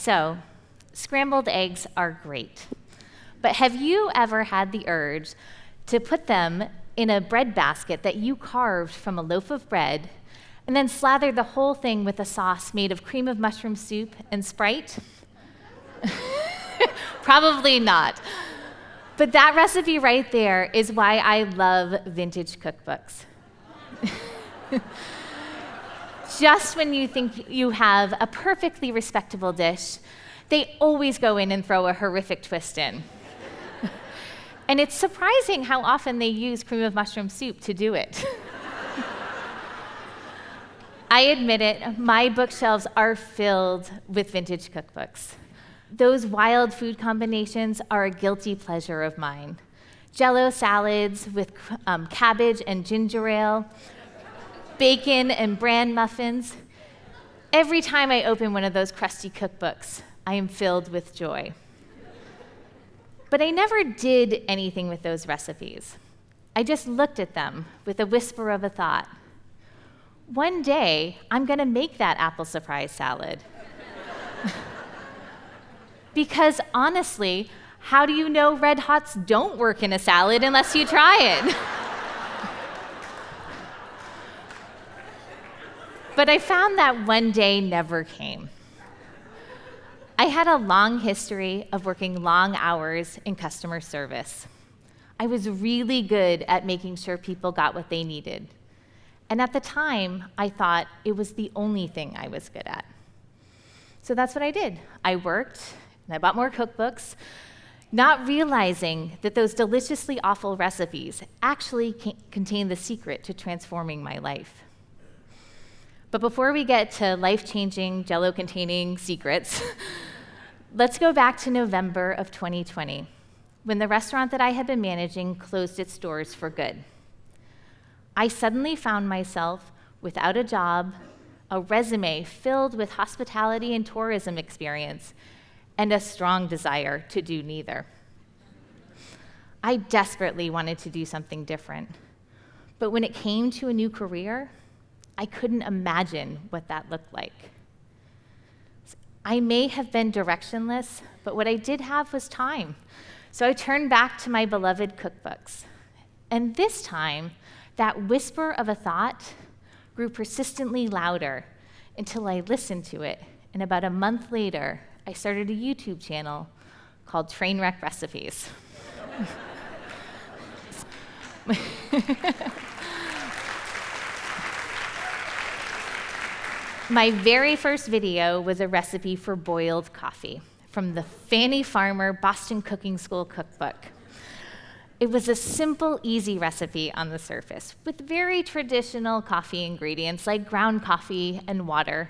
So, scrambled eggs are great. But have you ever had the urge to put them in a bread basket that you carved from a loaf of bread and then slather the whole thing with a sauce made of cream of mushroom soup and Sprite? Probably not. But that recipe right there is why I love vintage cookbooks. Just when you think you have a perfectly respectable dish, they always go in and throw a horrific twist in. And it's surprising how often they use cream of mushroom soup to do it. I admit it, my bookshelves are filled with vintage cookbooks. Those wild food combinations are a guilty pleasure of mine. Jello salads with cabbage and ginger ale, bacon and bran muffins. Every time I open one of those crusty cookbooks, I am filled with joy. But I never did anything with those recipes. I just looked at them with a whisper of a thought. One day, I'm going to make that apple surprise salad. Because honestly, how do you know Red Hots don't work in a salad unless you try it? But I found that one day never came. I had a long history of working long hours in customer service. I was really good at making sure people got what they needed. And at the time, I thought it was the only thing I was good at. So that's what I did. I worked, and I bought more cookbooks, not realizing that those deliciously awful recipes actually contain the secret to transforming my life. But before we get to life-changing, Jello-containing secrets, let's go back to November of 2020, when the restaurant that I had been managing closed its doors for good. I suddenly found myself without a job, a resume filled with hospitality and tourism experience, and a strong desire to do neither. I desperately wanted to do something different, but when it came to a new career, I couldn't imagine what that looked like. I may have been directionless, but what I did have was time. So I turned back to my beloved cookbooks. And this time, that whisper of a thought grew persistently louder until I listened to it. And about a month later, I started a YouTube channel called Trainwreck Recipes. My very first video was a recipe for boiled coffee from the Fannie Farmer Boston Cooking School cookbook. It was a simple, easy recipe on the surface with very traditional coffee ingredients like ground coffee and water.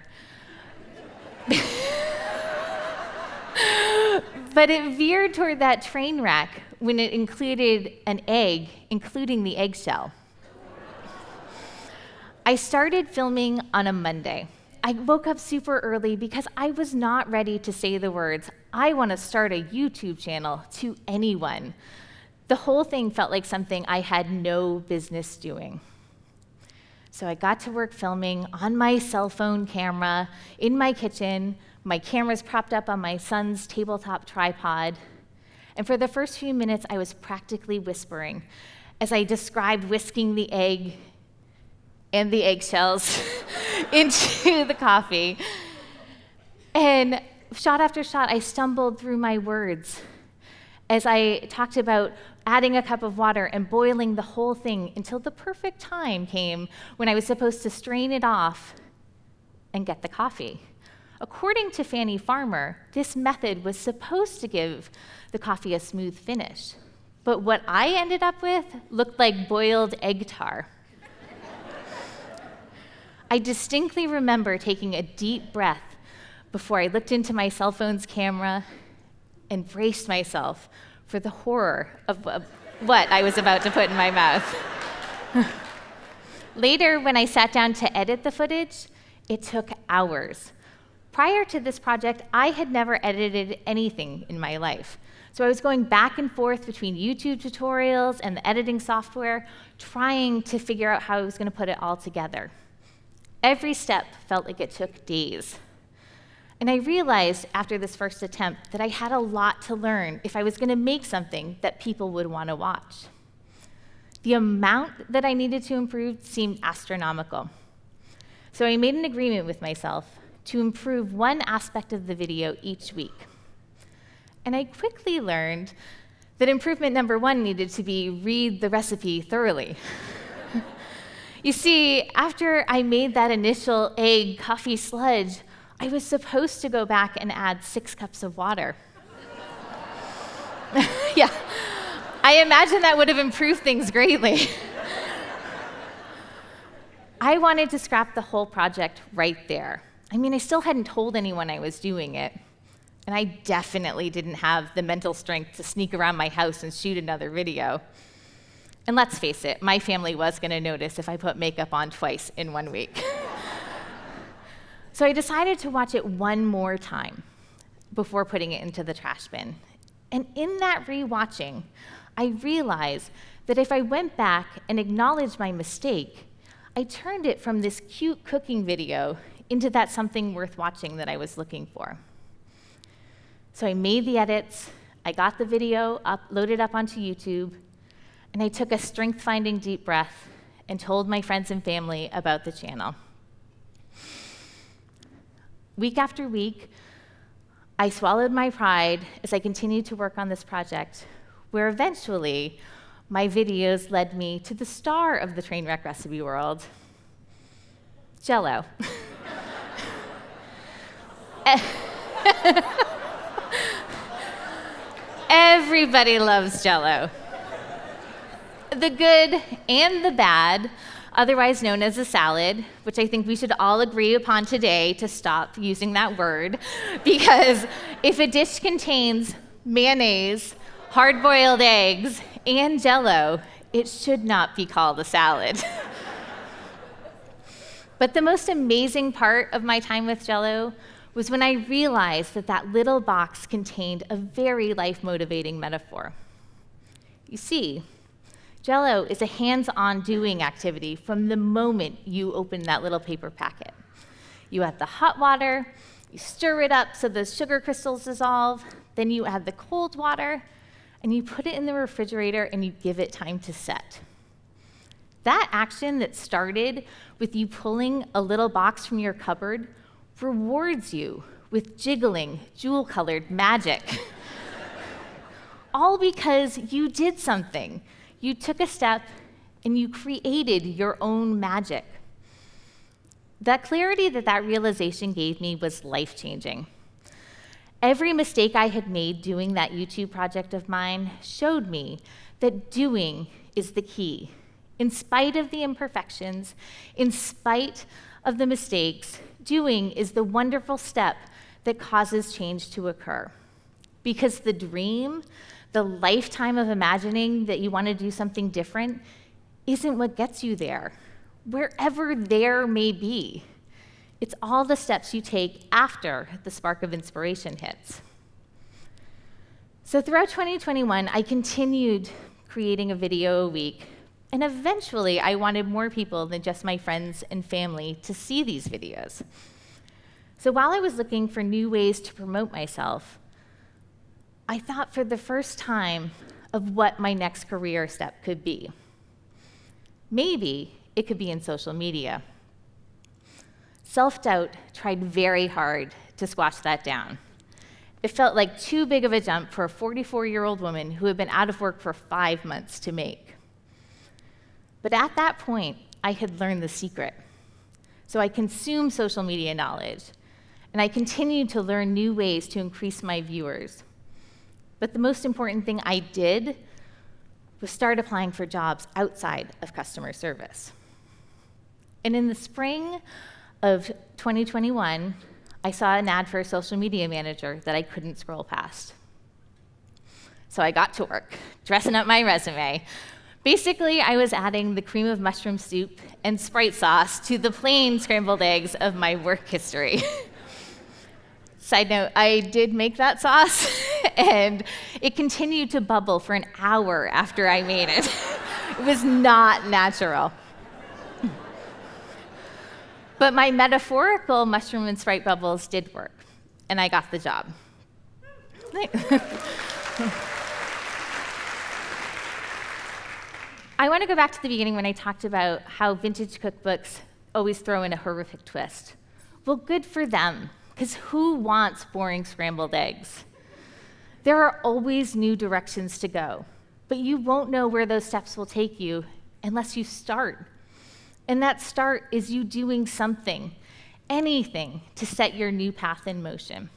But it veered toward that train wreck when it included an egg, including the eggshell. I started filming on a Monday. I woke up super early because I was not ready to say the words, "I want to start a YouTube channel," to anyone. The whole thing felt like something I had no business doing. So I got to work filming on my cell phone camera in my kitchen. My camera's propped up on my son's tabletop tripod. And for the first few minutes, I was practically whispering as I described whisking the egg and the eggshells into the coffee. And shot after shot, I stumbled through my words as I talked about adding a cup of water and boiling the whole thing until the perfect time came when I was supposed to strain it off and get the coffee. According to Fannie Farmer, this method was supposed to give the coffee a smooth finish. But what I ended up with looked like boiled egg tar. I distinctly remember taking a deep breath before I looked into my cell phone's camera and braced myself for the horror of what I was about to put in my mouth. Later, when I sat down to edit the footage, it took hours. Prior to this project, I had never edited anything in my life. So I was going back and forth between YouTube tutorials and the editing software, trying to figure out how I was going to put it all together. Every step felt like it took days. And I realized after this first attempt that I had a lot to learn if I was going to make something that people would want to watch. The amount that I needed to improve seemed astronomical. So I made an agreement with myself to improve one aspect of the video each week. And I quickly learned that improvement number one needed to be read the recipe thoroughly. You see, after I made that initial egg coffee sludge, I was supposed to go back and add 6 cups of water. Yeah, I imagine that would have improved things greatly. I wanted to scrap the whole project right there. I mean, I still hadn't told anyone I was doing it, and I definitely didn't have the mental strength to sneak around my house and shoot another video. And let's face it, my family was going to notice if I put makeup on twice in 1 week. So I decided to watch it one more time before putting it into the trash bin. And in that rewatching, I realized that if I went back and acknowledged my mistake, I turned it from this cute cooking video into that something worth watching that I was looking for. So I made the edits, I got the video loaded up onto YouTube, and I took a strength-finding deep breath and told my friends and family about the channel. Week after week, I swallowed my pride as I continued to work on this project, where eventually my videos led me to the star of the train wreck recipe world, Jello. Everybody loves Jello. The good and the bad, otherwise known as a salad, which I think we should all agree upon today to stop using that word, because if a dish contains mayonnaise, hard-boiled eggs, and Jello, it should not be called a salad. But the most amazing part of my time with Jello was when I realized that that little box contained a very life-motivating metaphor. You see, Jello is a hands-on doing activity from the moment you open that little paper packet. You add the hot water, you stir it up so the sugar crystals dissolve, then you add the cold water, and you put it in the refrigerator and you give it time to set. That action that started with you pulling a little box from your cupboard rewards you with jiggling, jewel-colored magic. All because you did something. You took a step and you created your own magic. That clarity that realization gave me was life-changing. Every mistake I had made doing that YouTube project of mine showed me that doing is the key. In spite of the imperfections, in spite of the mistakes, doing is the wonderful step that causes change to occur. Because the dream, the lifetime of imagining that you want to do something different, isn't what gets you there, wherever there may be. It's all the steps you take after the spark of inspiration hits. So throughout 2021, I continued creating a video a week, and eventually I wanted more people than just my friends and family to see these videos. So while I was looking for new ways to promote myself, I thought for the first time of what my next career step could be. Maybe it could be in social media. Self-doubt tried very hard to squash that down. It felt like too big of a jump for a 44-year-old woman who had been out of work for 5 months to make. But at that point, I had learned the secret. So I consumed social media knowledge, and I continued to learn new ways to increase my viewers. But the most important thing I did was start applying for jobs outside of customer service. And in the spring of 2021, I saw an ad for a social media manager that I couldn't scroll past. So I got to work, dressing up my resume. Basically, I was adding the cream of mushroom soup and Sprite sauce to the plain scrambled eggs of my work history. Side note, I did make that sauce, and it continued to bubble for an hour after I made it. It was not natural. But my metaphorical mushroom and Sprite bubbles did work. and I got the job. I want to go back to the beginning when I talked about how vintage cookbooks always throw in a horrific twist. Well, good for them, because who wants boring scrambled eggs? There are always new directions to go, but you won't know where those steps will take you unless you start. And that start is you doing something, anything, to set your new path in motion.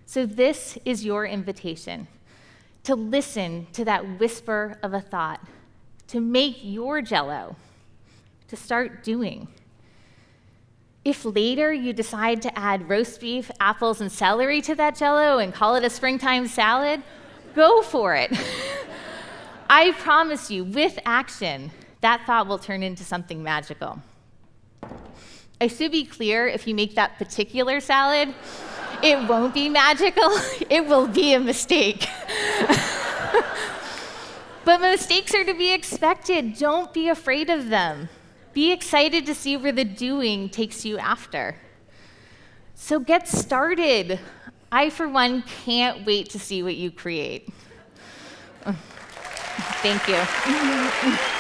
So this is your invitation, to listen to that whisper of a thought, to make your Jello, to start doing. If later you decide to add roast beef, apples, and celery to that Jello and call it a springtime salad, go for it. I promise you, with action, that thought will turn into something magical. I should be clear, if you make that particular salad, it won't be magical, it will be a mistake. But mistakes are to be expected. Don't be afraid of them. Be excited to see where the doing takes you after. So get started. I, for one, can't wait to see what you create. Thank you.